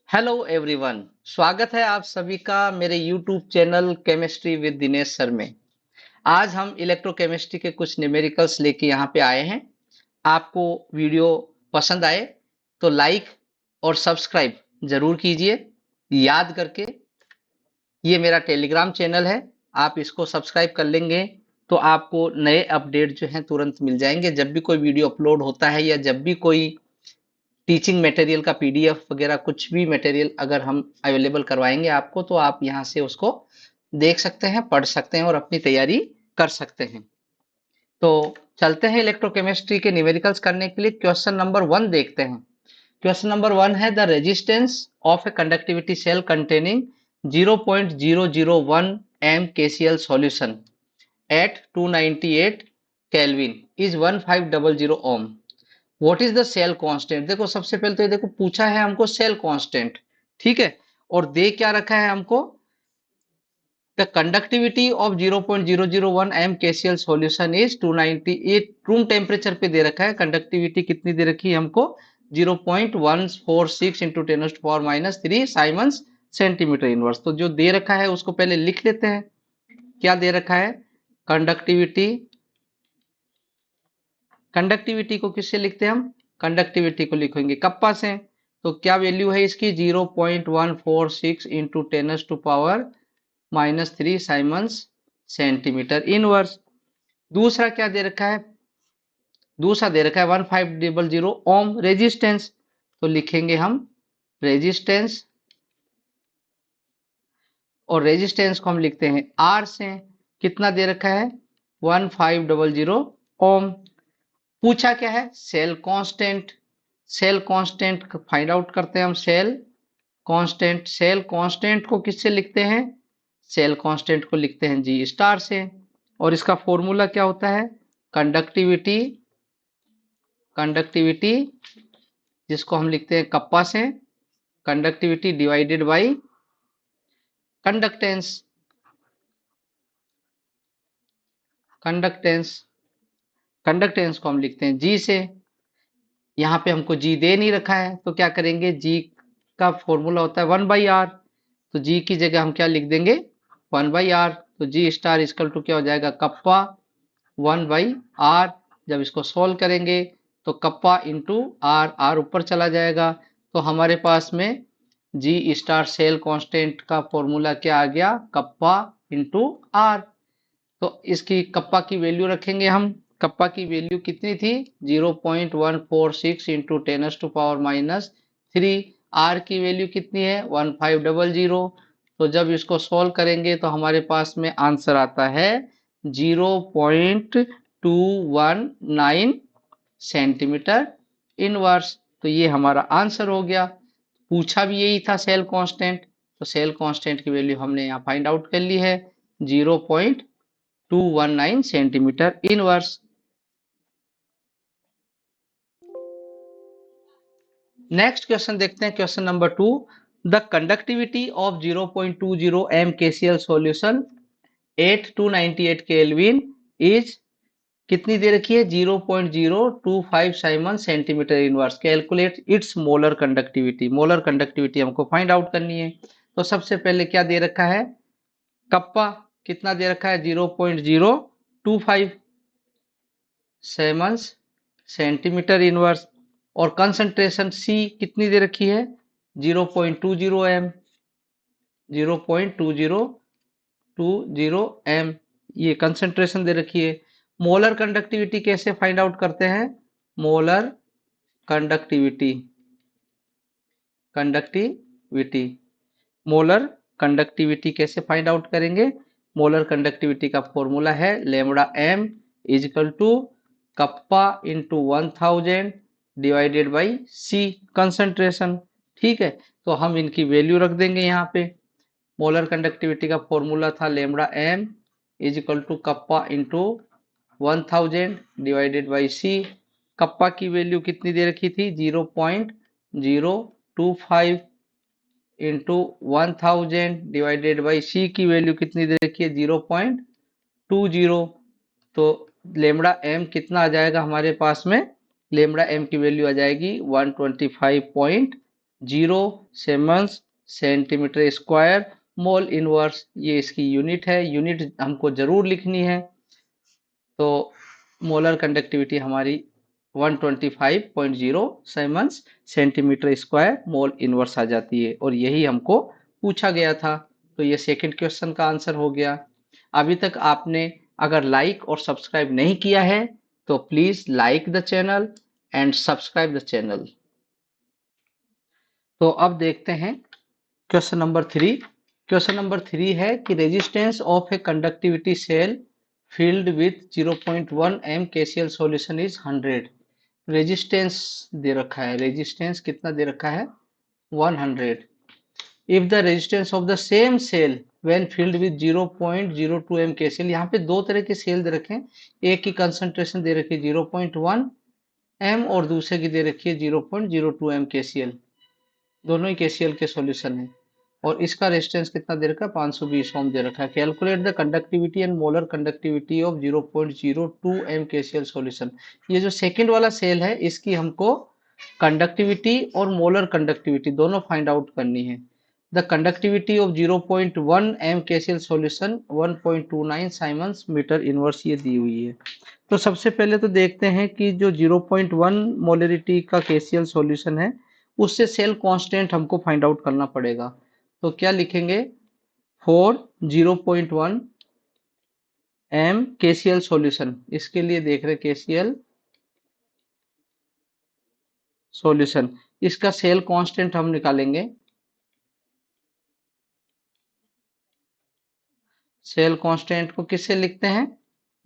Hello everyone. स्वागत है आप सभी का मेरे YouTube channel chemistry with Dinesh sir में। आज हम इलेक्ट्रोकेमिस्ट्री के कुछ न्यूमेरिकल्स लेके यहाँ पे आए हैं। आपको वीडियो पसंद आए तो लाइक और सब्सक्राइब जरूर कीजिए। याद करके ये मेरा टेलीग्राम चैनल है, आप इसको सब्सक्राइब कर लेंगे तो आपको नए अपडेट जो हैं तुरंत मिल जाएंगे। जब भी कोई वीडियो अपलोड होता है या जब भी कोई टीचिंग मटेरियल का पीडीएफ वगैरह कुछ भी मटेरियल अगर हम अवेलेबल करवाएंगे आपको, तो आप यहाँ से उसको देख सकते हैं, पढ़ सकते हैं और अपनी तैयारी कर सकते हैं। तो चलते हैं इलेक्ट्रोकेमिस्ट्री के न्यूमेरिकल्स करने के लिए। क्वेश्चन नंबर 1 देखते हैं। क्वेश्चन नंबर 1 है the resistance of a conductivity cell containing 0.001 M KCL solution at 298 kelvin is 1500 ohm. What is the cell constant. देखो सबसे पहले तो ये देखो पूछा है हमको सेल कांस्टेंट, ठीक है, और दे क्या रखा है हमको the conductivity of 0.001 M KCL solution is 298। Room temperature पे दे रखा है, कंडक्टिविटी कितनी दे रखी है हमको 0.146 इंटू 10⁻³ साइमंस सेंटीमीटर इनवर्स। तो जो दे रखा है उसको पहले लिख लेते हैं। क्या दे रखा है कंडक्टिविटी, कंडक्टिविटी को किससे लिखते हैं हम, कंडक्टिविटी को लिखेंगे कप्पा से। तो क्या वैल्यू है इसकी 0.146 इंटू 10⁻³ साइमंस सेंटीमीटर इनवर्स। दूसरा क्या दे रखा है, दूसरा दे रखा है 1500 ओम रेजिस्टेंस। तो लिखेंगे हम रेजिस्टेंस, और रेजिस्टेंस को हम लिखते हैं आर से। कितना दे रखा है 1500 ओम। पूछा क्या है cell constant. Cell constant find out करते हैं हम। सेल कांस्टेंट, सेल कांस्टेंट को किससे लिखते हैं, सेल कांस्टेंट को लिखते हैं जी स्टार से। और इसका फॉर्मूला क्या होता है कंडक्टिविटी, कंडक्टिविटी जिसको हम लिखते हैं कप्पा से, conductivity divided by conductance, conductance, conductance को हम लिखते हैं जी से। यहाँ पे हमको जी दे नहीं रखा है तो क्या करेंगे, जी का फॉर्मूला होता है 1/r। तो जी की जगह हम क्या लिख देंगे 1/r। तो जी स्टार इक्वल टू क्या हो जाएगा कप्पा 1/r। जब इसको सोल्व करेंगे तो कप्पा इंटू आर, आर ऊपर चला जाएगा। तो हमारे पास में जी स्टार सेल कांस्टेंट का फॉर्मूला क्या आ गया कप्पा इंटू आर। तो इसकी कप्पा की वैल्यू रखेंगे हम। कप्पा की वैल्यू कितनी थी 0.146 इंटू 10⁻³ आर की वैल्यू कितनी है 1500। तो जब इसको सॉल्व करेंगे तो हमारे पास में आंसर आता है 0.219 सेंटीमीटर इनवर्स। तो ये हमारा आंसर हो गया। पूछा भी यही था सेल कांस्टेंट, तो सेल कांस्टेंट की वैल्यू हमने यहाँ फाइंड आउट कर ली है 0.219 सेंटीमीटर इनवर्स। नेक्स्ट क्वेश्चन देखते हैं। Question number 2 the conductivity of 0.20 M KCL solution at 298 kelvin is कितनी दे रखी है 0.025 siemens centimetre inverse. Calculate its molar conductivity. Molar conductivity हमको फाइंड आउट करनी है। तो सबसे पहले क्या दे रखा है कप्पा, कितना दे रखा है 0.025 साइमंस सेंटीमीटर इनवर्स। और कंसंट्रेशन सी कितनी दे रखी है 0.20 एम, 0.20 एम ये कंसंट्रेशन दे रखी है। मोलर कंडक्टिविटी कैसे फाइंड आउट करते हैं, molar conductivity, conductivity, molar conductivity कैसे फाइंड आउट करेंगे। मोलर कंडक्टिविटी का फॉर्मूला है lambda M is equal to kappa into 1000 divided by C concentration. ठीक है, तो हम इनकी वैल्यू रख देंगे यहाँ पे। मोलर कंडक्टिविटी का फॉर्मूला था lambda M is equal to kappa into 1000 divided by C. Kappa की वैल्यू कितनी दे रखी थी 0.025 इंटू 1000 डिवाइडेड बाई सी की वैल्यू कितनी दे रखी है 0.20। तो लेमड़ा एम कितना आ जाएगा हमारे पास में, लेमड़ा एम की वैल्यू आ जाएगी 125.5 0 siemens centimetre square mole inverse, ये इसकी यूनिट है। यूनिट हमको जरूर लिखनी है। तो मोलर कंडक्टिविटी हमारी 125.0 siemens centimetre square mole inverse आ जाती है, और यही हमको पूछा गया था। तो ये सेकंड क्वेश्चन का आंसर हो गया। अभी तक आपने अगर लाइक और सब्सक्राइब नहीं किया है तो please like the channel and subscribe the channel. तो अब देखते हैं क्वेश्चन नंबर 3। क्वेश्चन नंबर 3 है कि resistance of a conductivity cell filled with 0.1 m KCl solution is 100। Resistance दे रखा है, रेजिस्टेंस कितना दे रखा है 100। If the resistance of the same cell when filled with 0.02 m KCl, यहाँ पे दो तरह के सेल दे रखे हैं। एक की कंसंट्रेशन दे रखी है 0.1 m और दूसरे की दे रखी है 0.02 m KCl। दोनों ही KCl के सॉल्यूशन है, और इसका रेजिस्टेंस कितना दे रखा है 520 ओम दे रखा है। Calculate the conductivity and molar conductivity of 0.02 m KCl solution. ये जो सेकंड वाला सेल है इसकी हमको कंडक्टिविटी और मोलर कंडक्टिविटी दोनों फाइंड आउट करनी है। The conductivity of 0.1 m KCl solution 1.29 siemens metre inverse ये दी हुई है। तो सबसे पहले तो देखते हैं कि जो 0.1 मोलरिटी का KCl सॉल्यूशन है उससे सेल कांस्टेंट हमको फाइंड आउट करना पड़ेगा। तो क्या लिखेंगे, फॉर 0.1 m KCl सॉल्यूशन, इसके लिए देख रहे KCl सॉल्यूशन, इसका सेल कांस्टेंट हम निकालेंगे। सेल कांस्टेंट को किससे लिखते हैं,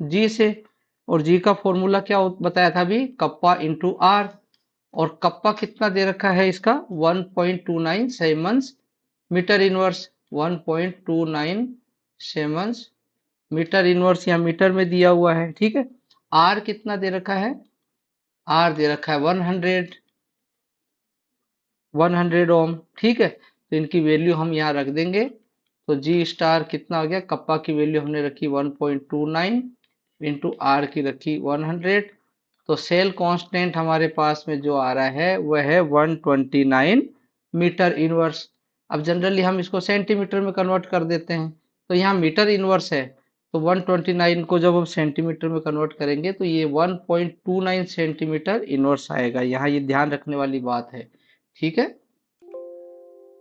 जी से, और जी का फॉर्मूला क्या बताया था अभी, कप्पा इंटू आर। और कप्पा कितना दे रखा है इसका 1.29 siemens metre inverse, 1.29 siemens metre inverse या मीटर में दिया हुआ है। ठीक है, आर कितना दे रखा है, आर दे रखा है 100 ओम। ठीक है, तो इनकी वैल्यू हम यहाँ रख देंगे। तो जी स्टार कितना हो गया, कप्पा की वैल्यू हमने रखी 1.29 इंटू आर की रखी 100। तो सेल कांस्टेंट हमारे पास में जो आ रहा है वह है 129 मीटर इनवर्स। अब जनरली हम इसको सेंटीमीटर में कन्वर्ट कर देते हैं, तो यहाँ मीटर इनवर्स है, तो 129 को जब हम सेंटीमीटर में कन्वर्ट करेंगे तो ये 1.29 सेंटीमीटर इनवर्स आएगा। यहाँ ये ध्यान रखने वाली बात है। ठीक है,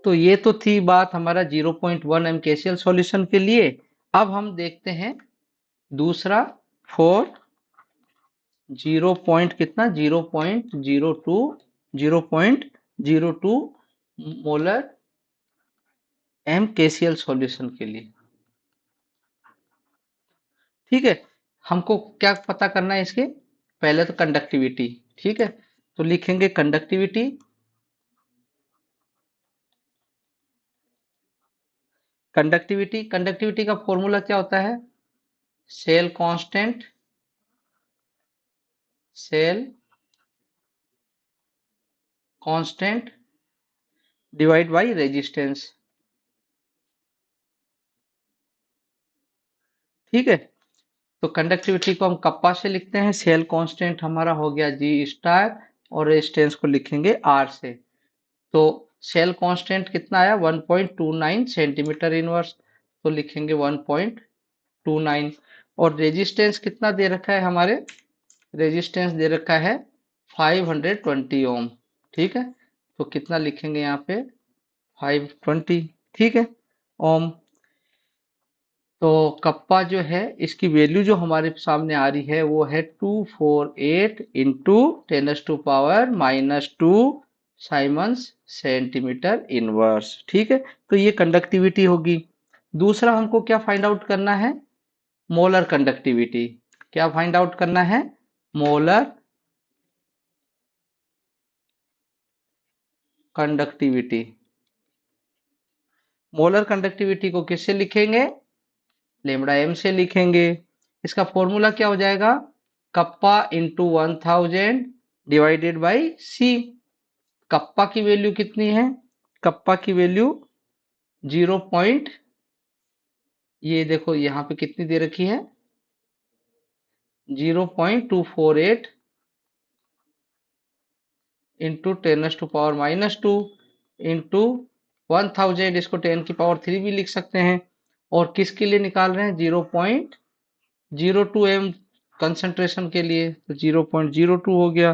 तो ये तो थी बात हमारा 0.1 m KCl सॉल्यूशन के लिए। अब हम देखते हैं दूसरा, फॉर 0 पॉइंट कितना 0.02 0.02 मोलर m KCl सॉल्यूशन के लिए। ठीक है, हमको क्या पता करना है इसके, पहले तो कंडक्टिविटी। ठीक है, तो लिखेंगे कंडक्टिविटी, कंडक्टिविटी का फॉर्मूला क्या होता है, cell constant, cell constant divide by resistance. ठीक है, तो कंडक्टिविटी को हम कप्पा से लिखते हैं, सेल कांस्टेंट हमारा हो गया जी स्टार, और रेजिस्टेंस को लिखेंगे आर से। तो सेल कांस्टेंट कितना आया 1.29 सेंटीमीटर इनवर्स, तो लिखेंगे 1.29। और रेजिस्टेंस कितना दे रखा है हमारे, रेजिस्टेंस दे रखा है 520 ओम। ठीक है, तो कितना लिखेंगे यहाँ पे 520। ठीक है, ओम। तो कप्पा जो है इसकी वैल्यू जो हमारे सामने आ रही है वो है 248 इंटू 10⁻⁻² साइमंस सेंटीमीटर इनवर्स। ठीक है, तो ये कंडक्टिविटी होगी। दूसरा हमको क्या फाइंड आउट करना है, मोलर कंडक्टिविटी। क्या फाइंड आउट करना है, मोलर कंडक्टिविटी। मोलर कंडक्टिविटी को किससे लिखेंगे, लेमड़ा एम से लिखेंगे। इसका फॉर्मूला क्या हो जाएगा, kappa into 1000 divided by C. Kappa की वैल्यू कितनी है, कप्पा की वैल्यू 0 पॉइंट, ये देखो यहाँ पे कितनी दे रखी है 0.248 इंटू 10⁻⁻²। इंटू 1000, इसको 10⁻³ भी लिख सकते हैं। और किसके लिए निकाल रहे हैं? 0.02 एम कंसंट्रेशन के लिए, तो 0.02 हो गया।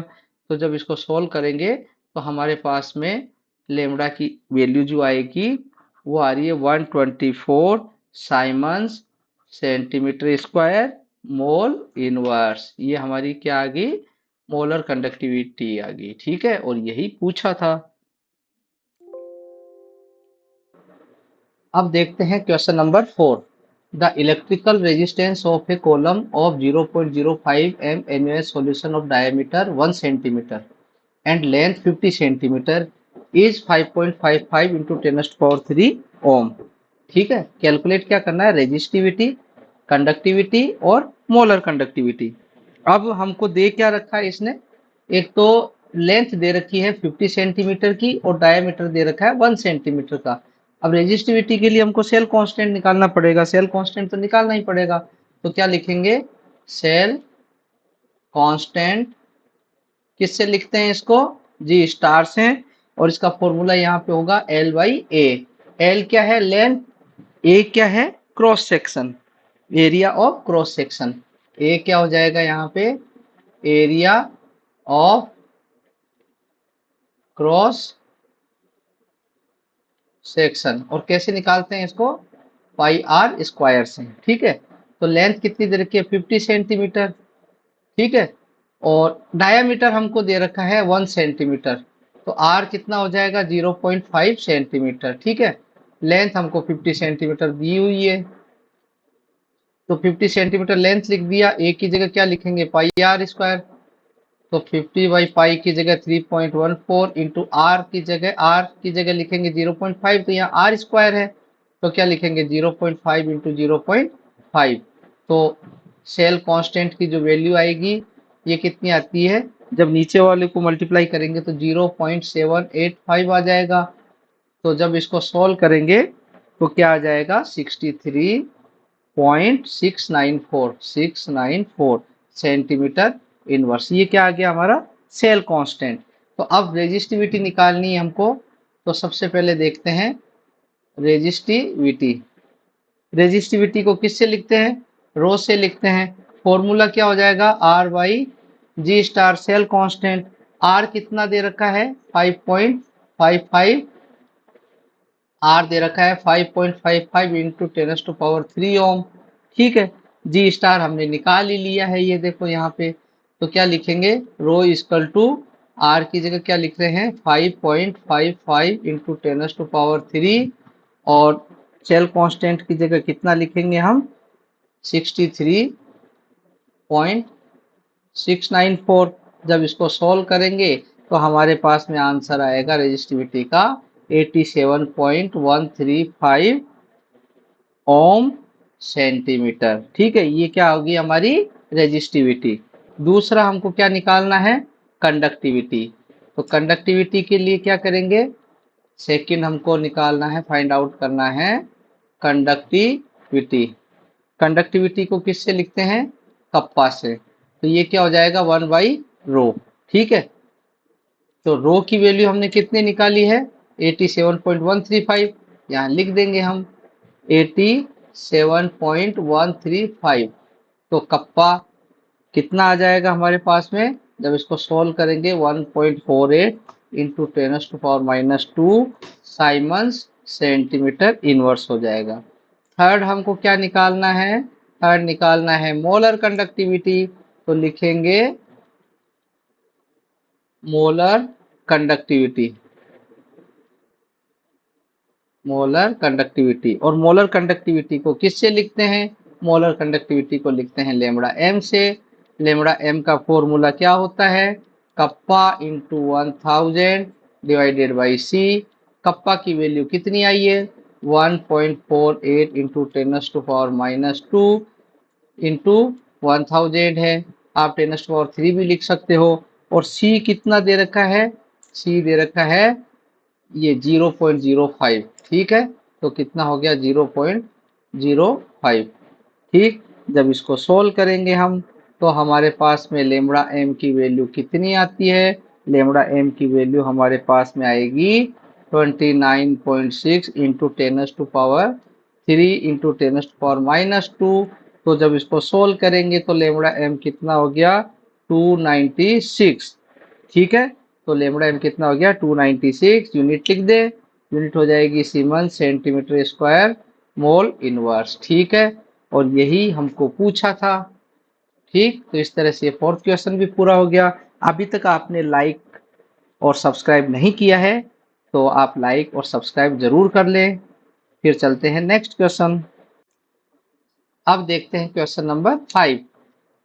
तो जब इसको सोल्व करेंगे तो हमारे पास में लेमड़ा की वैल्यू जो आएगी वो आ रही है 124 siemens centimetre square mole inverse. ये हमारी क्या आ गई? मोलर कंडक्टिविटी आ गई। ठीक है, और यही पूछा था। अब देखते हैं question number 4। The electrical resistance of a column of 0.05 M NaOH solution of diameter 1 centimeter and length 50 centimeter is 5.55 into 10⁻³ ओम। ठीक है, कैलकुलेट क्या करना है? रेजिस्टिविटी, कंडक्टिविटी और मोलर कंडक्टिविटी। अब हमको दे क्या रखा है इसने? एक तो लेंथ दे रखी है 50 सेंटीमीटर की और डायमीटर दे रखा है 1 सेंटीमीटर का। अब रेजिस्टिविटी के लिए हमको सेल कांस्टेंट निकालना पड़ेगा। सेल कांस्टेंट तो निकालना ही पड़ेगा, तो क्या लिखेंगे? सेल कांस्टेंट किससे लिखते हैं इसको? जी स्टार से। और इसका फॉर्मूला यहाँ पे होगा L/A। L क्या है? लेंथ। A क्या है? Cross section, area of cross section. A क्या हो जाएगा यहाँ पे? Area of cross section. और कैसे निकालते हैं इसको? πr² से। ठीक है, तो लेंथ कितनी दे रखी है? 50 सेंटीमीटर। ठीक है, और डायामीटर हमको दे रखा है 1 सेंटीमीटर, तो r कितना हो जाएगा? 0.5 सेंटीमीटर। ठीक है, लेंथ हमको 50 सेंटीमीटर दी हुई है, तो 50 सेंटीमीटर लेंथ लिख दिया। a की जगह क्या लिखेंगे? πr²। तो 50/π की जगह 3.14 इंटू r की जगह लिखेंगे 0.5, तो यहाँ r² है, तो क्या लिखेंगे? 0.5 इंटू 0.5। तो सेल कांस्टेंट की जो वैल्यू आएगी ये कितनी आती है? जब नीचे वाले को मल्टीप्लाई करेंगे तो 0.785 आ जाएगा। तो जब इसको सोल्व करेंगे तो क्या आ जाएगा? 63.694 सेंटीमीटर इनवर्स। ये क्या आ गया हमारा? Cell constant. तो अब रेजिस्टिविटी निकालनी है हमको, तो सबसे पहले देखते हैं रेजिस्टिविटी। रेजिस्टिविटी को किससे लिखते हैं? रो से लिखते हैं। फॉर्मूला क्या हो जाएगा? R/G * cell constant. R कितना दे रखा है? 5.55। R दे रखा है 5.55 इंटू 10⁻³ ओम। ठीक है, G* हमने निकाल ही लिया है, ये देखो यहाँ पे। तो क्या लिखेंगे? रो इक्वल टू R की जगह क्या लिख रहे हैं? 5.55 इंटू 10⁻³ और सेल कांस्टेंट की जगह कितना लिखेंगे हम? 63.694। जब इसको सोल्व करेंगे तो हमारे पास में आंसर आएगा रेजिस्टिविटी का 87.135 ओम सेंटीमीटर। ठीक है, ये क्या होगी हमारी रेजिस्टिविटी। दूसरा हमको क्या निकालना है? कंडक्टिविटी। तो कंडक्टिविटी के लिए क्या करेंगे? सेकंड हमको निकालना है, फाइंड आउट करना है कंडक्टिविटी। कंडक्टिविटी को किससे लिखते हैं? कप्पा से। तो ये क्या हो जाएगा? 1/रो। ठीक है, तो रो की वैल्यू हमने कितनी निकाली है? 87.135। यहाँ लिख देंगे हम 87.135। तो कप्पा कितना आ जाएगा हमारे पास में? जब इसको सोल्व करेंगे 1.48 इंटू 10⁻² साइमंस सेंटीमीटर इनवर्स हो जाएगा। थर्ड हमको क्या निकालना है? थर्ड निकालना है मोलर कंडक्टिविटी। तो लिखेंगे मोलर कंडक्टिविटी। मोलर कंडक्टिविटी, और मोलर कंडक्टिविटी को किससे लिखते हैं? मोलर कंडक्टिविटी को लिखते हैं लेमड़ा एम से। लेमड़ा एम का फॉर्मूला क्या होता है? Kappa into 1000 divided by C. Kappa की वैल्यू कितनी आई है? 1.48 इंटू 10⁻² इंटू 1000 है। आप 10⁻³ भी लिख सकते हो। और सी कितना दे रखा है? सी दे रखा है ये 0.05। ठीक है, तो कितना हो गया? 0.05। ठीक, जब इसको सोल्व करेंगे हम तो हमारे पास में लेमड़ा एम की वैल्यू कितनी आती है? लेमड़ा एम की वैल्यू हमारे पास में आएगी 29.6 इंटू 10⁻³ इंटू 10⁻⁻²। तो जब इसको सोल्व करेंगे तो लेमड़ा एम कितना हो गया 296। ठीक है, तो लेमड़ा एम कितना हो गया 296। यूनिट लिख दे, यूनिट हो जाएगी semen centimetre square mole inverse. ठीक है, और यही हमको पूछा था। ठीक, तो इस तरह से फोर्थ क्वेश्चन भी पूरा हो गया। अभी तक आपने लाइक और सब्सक्राइब नहीं किया है तो आप लाइक और सब्सक्राइब जरूर कर लें। फिर चलते हैं नेक्स्ट क्वेश्चन। अब देखते हैं क्वेश्चन नंबर 5।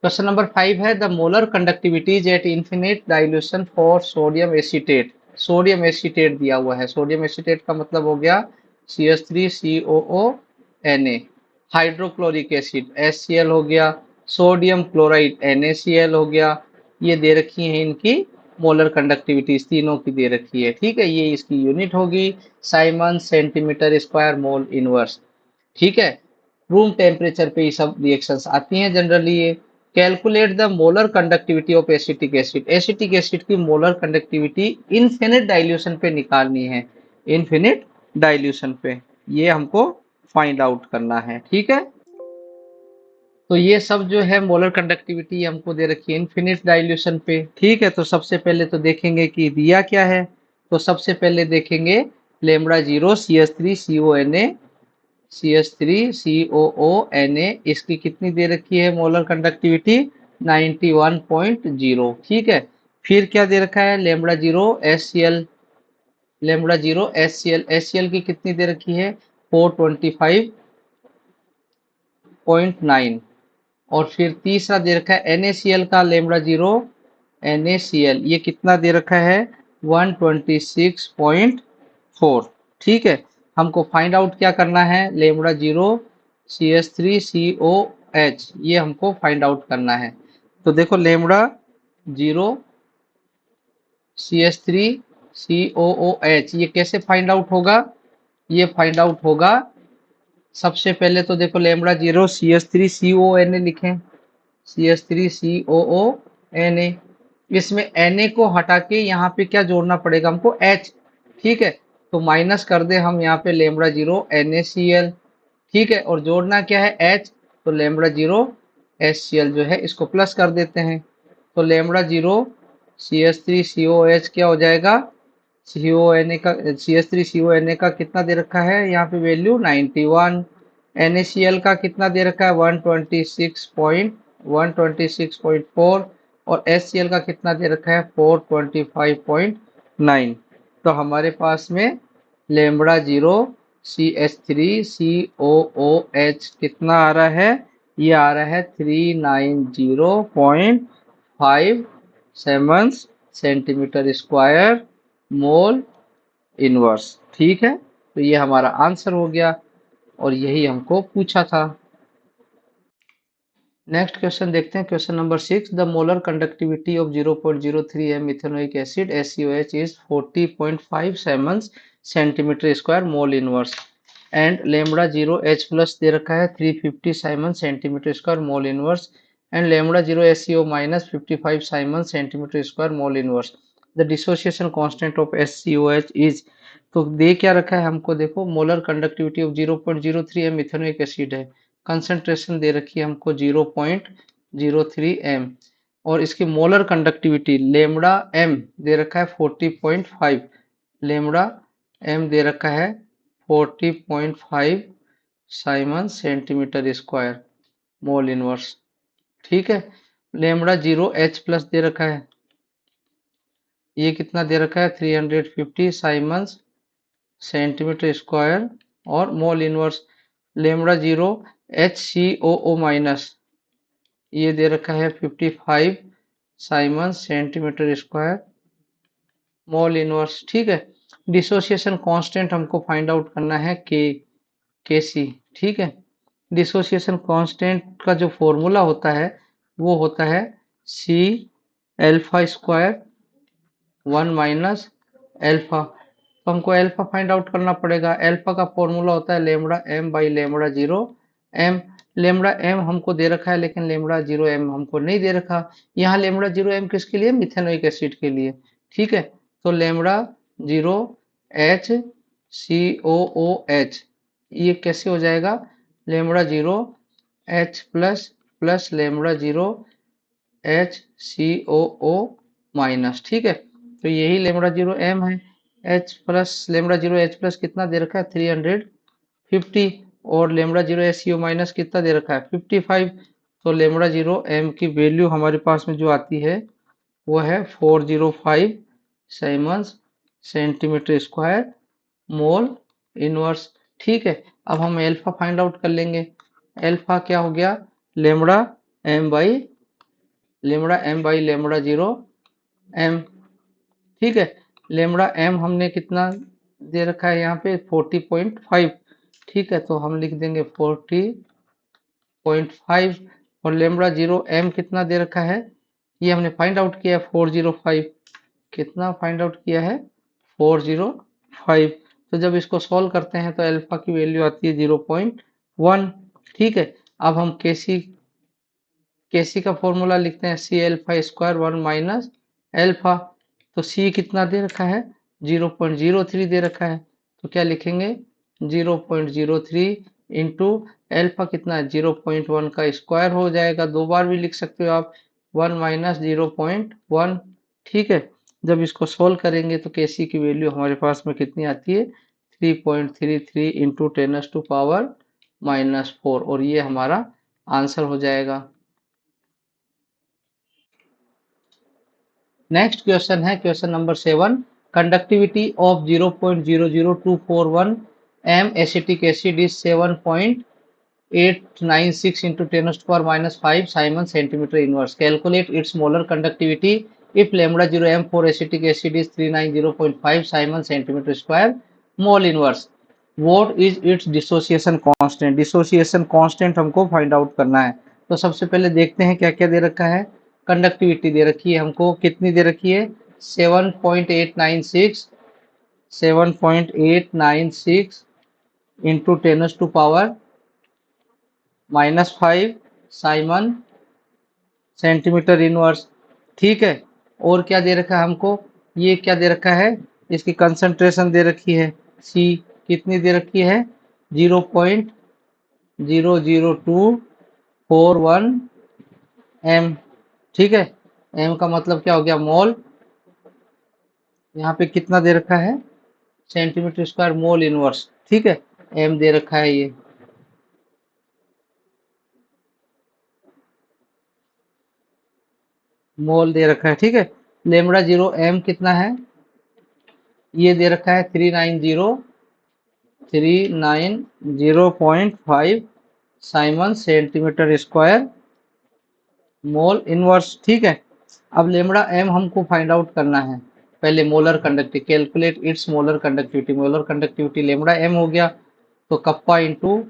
क्वेश्चन नंबर 5 है the molar conductivities at infinite dilution for sodium acetate. Sodium acetate दिया हुआ है। सोडियम एसीटेट का मतलब हो गया CH3COO Na। Hydrochloric acid HCl हो गया। सोडियम क्लोराइड NaCl हो गया। ये दे रखी है इनकी मोलर कंडक्टिविटीज, तीनों की दे रखी है। ठीक है, ये इसकी यूनिट होगी Simon centimetre square mole inverse. ठीक है, रूम टेम्परेचर पे ये सब रिएक्शंस आती हैं जनरली। ये calculate the molar conductivity of acetic acid. Acetic acid की मोलर कंडक्टिविटी इनफिनिट डाइल्यूशन पे निकालनी है। इनफिनिट डाइल्यूशन पे ये हमको फाइंड आउट करना है। ठीक है, तो ये सब जो है मोलर कंडक्टिविटी हमको दे रखी है इनफिनिट डाइल्यूशन पे। ठीक है, तो सबसे पहले तो देखेंगे कि दिया क्या है। तो सबसे पहले देखेंगे लेमड़ा जीरो CH3CONA इसकी कितनी दे रखी है मोलर कंडक्टिविटी 91.0। ठीक है, फिर क्या दे रखा है lambda zero HCl। Lambda zero HCl की कितनी दे रखी है 425.9। और फिर तीसरा दे रखा है NaCl का लेमड़ा जीरो NaCl ये कितना दे रखा है 126.4। ठीक है, हमको फाइंड आउट क्या करना है लेमड़ा जीरो CH3COH ये हमको फाइंड आउट करना है। तो देखो लेमड़ा जीरो CH3COOH ये कैसे फाइंड आउट होगा। ये फाइंड आउट होगा सबसे पहले तो देखो लेमड़ा जीरो CH3CONA लिखें। CH3COONA इसमें Na को हटा के यहाँ पे क्या जोड़ना पड़ेगा हमको H। ठीक है, तो माइनस कर दे हम यहाँ पे लेमड़ा जीरो NaCl। ठीक है, और जोड़ना क्या है H, तो लेमड़ा जीरो HCl जो है इसको प्लस कर देते हैं। तो लेमड़ा जीरो CH3COH क्या हो जाएगा CONA का CH3CONA का कितना दे रखा है यहाँ पे वैल्यू 91। NaCl का कितना दे रखा है 126.4 और HCl का कितना दे रखा है 425.9। तो हमारे पास में लेमड़ा जीरो CH3COOH कितना आ रहा है, ये आ रहा है 390.57 सेंटीमीटर स्क्वायर मोल इनवर्स। ठीक है, तो ये हमारा आंसर हो गया और यही हमको पूछा था। नेक्स्ट क्वेश्चन देखते हैं question number 6। The molar conductivity of 0.03 m ethanoic acid SCOH is 40.57 centimetre square mole inverse and lambda zero H plus दे रखा है 350 siemens centimetre square mole inverse and lambda zero SCO minus 55 siemens centimetre square mole inverse. The dissociation constant of SCOH is. तो दे क्या रखा है हमको, देखो molar conductivity of 0.03 m ethanoic acid है। कंसंट्रेशन दे रखी है हमको 0.03 m और इसकी मोलर कंडक्टिविटी लेमड़ा m दे रखा है 40.5। लेमड़ा m दे रखा है 40.5 Simon centimetre square mole inverse. ठीक है, लेमड़ा जीरो H प्लस दे रखा है, ये कितना दे रखा है 350 साइमन सेंटीमीटर स्क्वायर और mole inverse. Lambda zero HCOO minus ये दे रखा है 55 siemens centimetre square mole inverse. ठीक है, डिसोसिएशन कांस्टेंट हमको फाइंड आउट करना है Kc। ठीक है, डिसोसिएशन कांस्टेंट का जो फॉर्मूला होता है वो होता है C alpha square 1 minus alpha. तो हमको अल्फा फाइंड आउट करना पड़ेगा। अल्फा का फॉर्मूला होता है lambda m by lambda zero m। Lambda m हमको दे रखा है लेकिन लेमड़ा जीरो m हमको नहीं दे रखा। यहाँ लेमड़ा जीरो m किसके लिए, मिथेनोइक एसिड के लिए। ठीक है, तो lambda zero H C O O H, ये कैसे हो जाएगा, lambda zero H plus plus lambda zero H C O O minus, ठीक है। तो यही लेमड़ा जीरो एम है। H plus lambda zero H plus कितना दे रखा है, 350, और lambda zero H C O minus कितना दे रखा है, 55। तो लेमड़ा जीरो एम की वैल्यू हमारे पास में जो आती है वो है 405 Simons centimetre square mole inverse, ठीक है। अब हम एल्फा फाइंड आउट कर लेंगे। एल्फा क्या हो गया, lambda M by lambda zero M, ठीक है। लेमड़ा एम हमने कितना दे रखा है यहाँ पे, 40.5, ठीक है। तो हम लिख देंगे 40.5, और लेमड़ा जीरो एम कितना दे रखा है, ये हमने फाइंड आउट किया है 405। कितना फाइंड आउट किया है, 405। तो जब इसको सॉल्व करते हैं तो अल्फा की वैल्यू आती है 0.1, ठीक है। अब हम केसी का फॉर्मूला लिखते हैं, सी एल्फा स्क्वायर 1 माइनस एल्फा। तो सी कितना दे रखा है, 0.03 दे रखा है। तो क्या लिखेंगे, 0.03 इंटू एल्फा कितना है, 0.1 का स्क्वायर हो जाएगा, दो बार भी लिख सकते हो आप, 1 माइनस 0.1, ठीक है। जब इसको सोल्व करेंगे तो केसी की वैल्यू हमारे पास में कितनी आती है, 3.33 इंटू 10⁻⁻⁴, और ये हमारा आंसर हो जाएगा। नेक्स्ट क्वेश्चन है question number 7, conductivity of 0.00241 M acetic acid is 7.896 into 10⁻⁻⁵ Simon centimeter inverse. Calculate its molar conductivity if lambda 0 m for acetic acid is 390.5 Simon centimeter square mole inverse. What is its dissociation constant? Dissociation constant हमको find out करना है। तो सबसे पहले देखते हैं क्या क्या दे रखा है। कंडक्टिविटी दे रखी है हमको, कितनी दे रखी है, 7.896 7.896 इंटू 10⁻⁻⁵ साइमन सेंटीमीटर इनवर्स, ठीक है। और क्या दे रखा है हमको, ये क्या दे रखा है, इसकी कंसंट्रेशन दे रखी है, सी कितनी दे रखी है, 0.00241 एम, ठीक है। एम का मतलब क्या हो गया, मोल। यहाँ पे कितना दे रखा है, सेंटीमीटर स्क्वायर मोल इनवर्स, ठीक है। एम दे रखा है, ये मोल दे रखा है, ठीक है। लेमड़ा जीरो एम कितना है, ये दे रखा है 390.5 siemens centimetre square mole inverse, ठीक है। अब लेमड़ा एम हमको फाइंड आउट करना है। पहले molar conductivity, calculate its molar conductivity. Molar conductivity lambda M हो गया, तो kappa into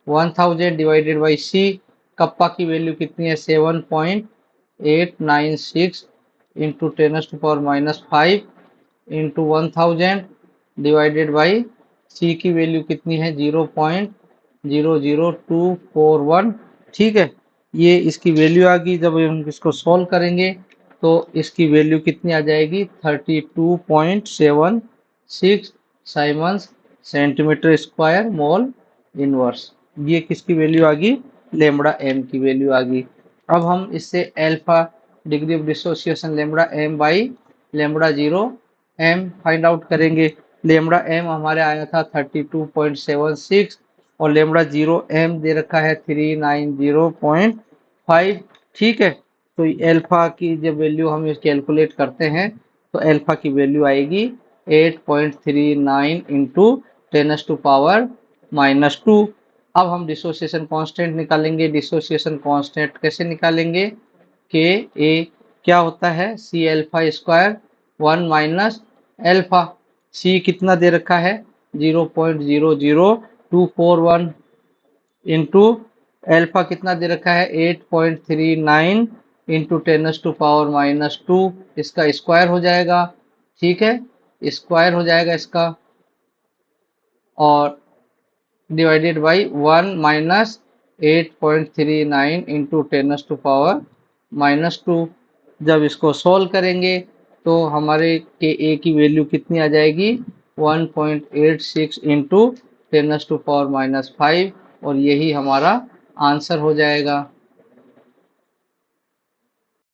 1000 divided by C. Kappa की वैल्यू कितनी है, 7.896 into 10⁻⁻⁵ into 1000 divided by C की वैल्यू कितनी है, 0.00241, ठीक है। ये इसकी वैल्यू आ गई। जब हम इसको सॉल्व करेंगे तो इसकी वैल्यू कितनी आ जाएगी, 32.76 siemens centimetre square mole inverse. ये किसकी वैल्यू आ गई, लेमड़ा एम की वैल्यू आ गई। अब हम इससे alpha degree of dissociation lambda M by lambda zero M find out करेंगे। लेमड़ा एम हमारे आया था 32.76, और लेमड़ा जीरो एम दे रखा है 390.5, ठीक है। तो एल्फा की जब वैल्यू हम कैलकुलेट करते हैं तो एल्फा की वैल्यू आएगी 8.39 इंटू 10⁻⁻²। अब हम डिसोसिएशन कांस्टेंट निकालेंगे। डिसोसिएशन कांस्टेंट कैसे निकालेंगे, के ए क्या होता है, सी एल्फा स्क्वायर 1 माइनस एल्फा। सी कितना दे रखा है, 0.00241 इंटू एल्फा कितना दे रखा है, 8.39 इंटू 10⁻⁻²। इसका स्क्वायर हो जाएगा, ठीक है, स्क्वायर हो जाएगा इसका, और डिवाइडेड बाई 1 माइनस 8.39 इंटू 10⁻⁻²। जब इसको सोल्व करेंगे तो हमारे के ए की वैल्यू कितनी आ जाएगी, 1.86 इंटू 10⁻⁵ और यही हमारा आंसर हो जाएगा।